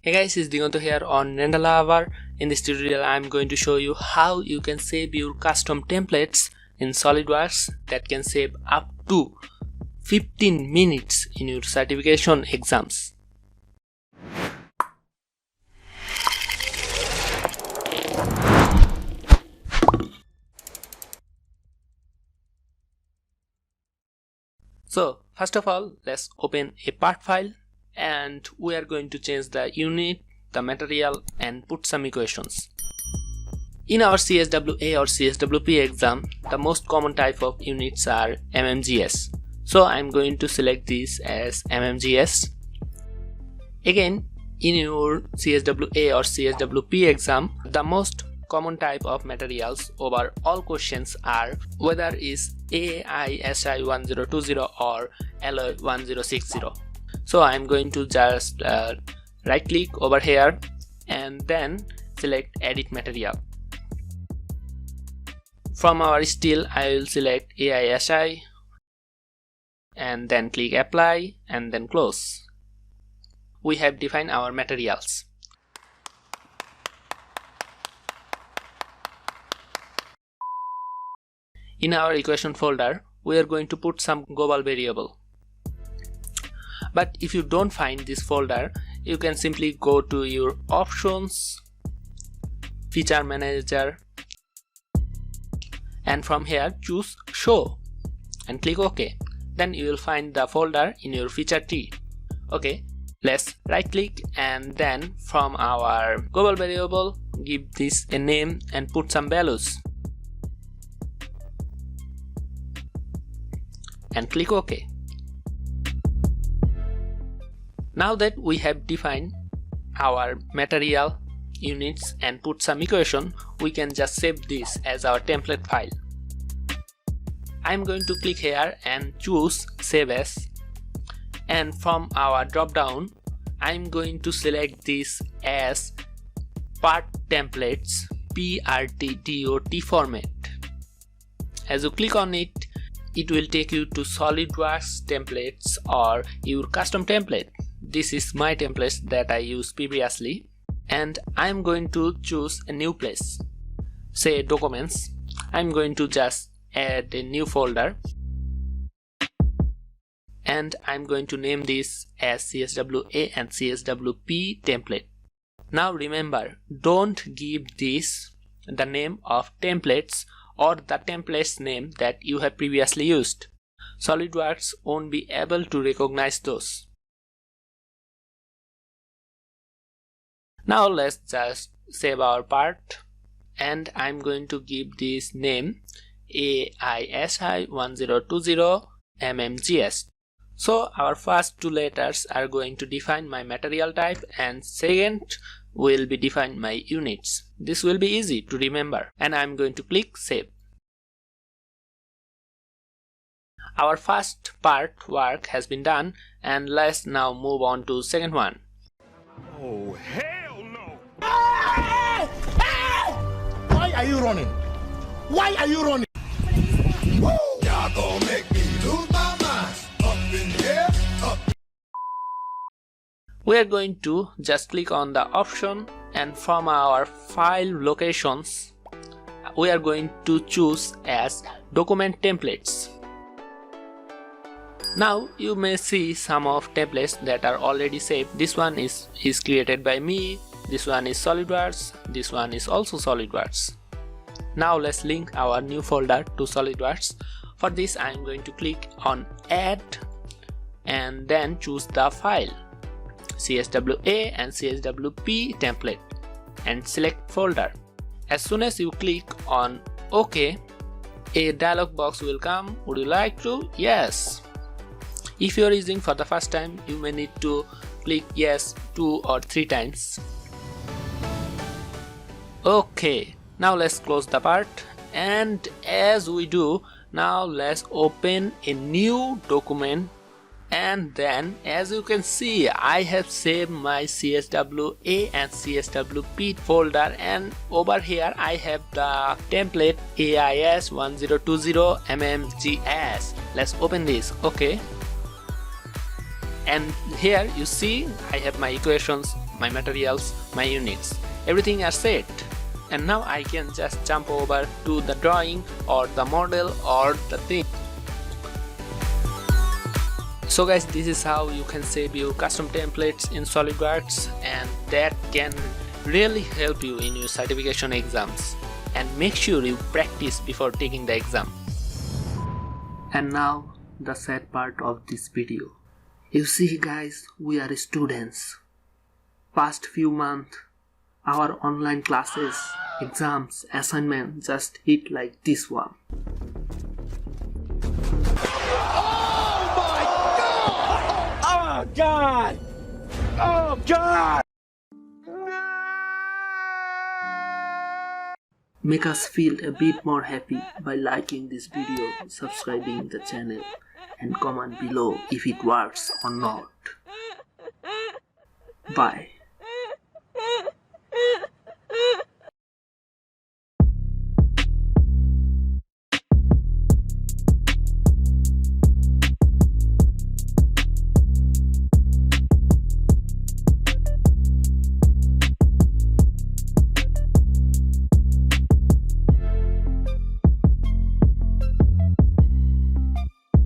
Hey guys, it's Digonto here on Rendalavar. In this tutorial I am going to show you how you can save your custom templates in SolidWorks that can save up to 15 minutes in your certification exams. So first of all, let's open a part file and we are going to change the unit, the material and put some equations. In our CSWA or CSWP exam, the most common type of units are MMGS. So I'm going to select this as MMGS. Again, in your CSWA or CSWP exam, the most common type of materials over all questions are whether is AISI 1020 or alloy 1060. So I'm going to just right click over here and then select edit material. From our steel I will select AISI and then click apply and then close. We have defined our materials. In our equation folder, we are going to put some global variable. But if you don't find this folder, you can simply go to your options, feature manager, and from here choose show and click OK. Then you will find the folder in your feature tree. Okay, let's right click and then from our global variable give this a name and put some values and click OK. Now that we have defined our material, units and put some equation, we can just save this as our template file. I'm going to click here and choose save as, and from our drop down I'm going to select this as part templates PRTDOT format. As you click on it, it will take you to SolidWorks templates or your custom template. This is my template that I used previously, and I'm going to choose a new place, say documents. I'm going to just add a new folder and I'm going to name this as CSWA and CSWP template. Now remember, don't give this the name of templates or the template's name that you have previously used. SolidWorks won't be able to recognize those. Now let's just save our part and I'm going to give this name AISI 1020 MMGS. So our first two letters are going to define my material type and second will be define my units. This will be easy to remember and I'm going to click save. Our first part work has been done and let's now move on to second one. Oh hell no! Why are you running? Why are you running? Y'all gonna make me lose my mind. Up in here, up. We are going to just click on the option and from our file locations we are going to choose as document templates. Now you may see some of templates that are already saved. This one is created by me, this one is SolidWorks, this one is also SolidWorks. Now let's link our new folder to SolidWorks. For this I am going to click on add and then choose the file CSWA and CSWP template and select folder. As soon as you click on OK, a dialog box will come. Would you like to? Yes. If you are using for the first time, you may need to click yes 2 or 3 times. Okay, now let's close the part, and as we do, now let's open a new document, and then as you can see I have saved my CSWA and CSWP folder, and over here I have the template AIS 1020 MMGS. Let's open this. Okay. And here you see I have my equations, my materials, my units. Everything are set. And now I can just jump over to the drawing or the model or the thing. So guys, this is how you can save your custom templates in SolidWorks, and that can really help you in your certification exams. And make sure you practice before taking the exam. And now the sad part of this video. You see guys, we are students. Past few months, our online classes, exams, assignments just hit like this one. Oh God! Oh God! Make us feel a bit more happy by liking this video, subscribing the channel, and comment below if it works or not. Bye.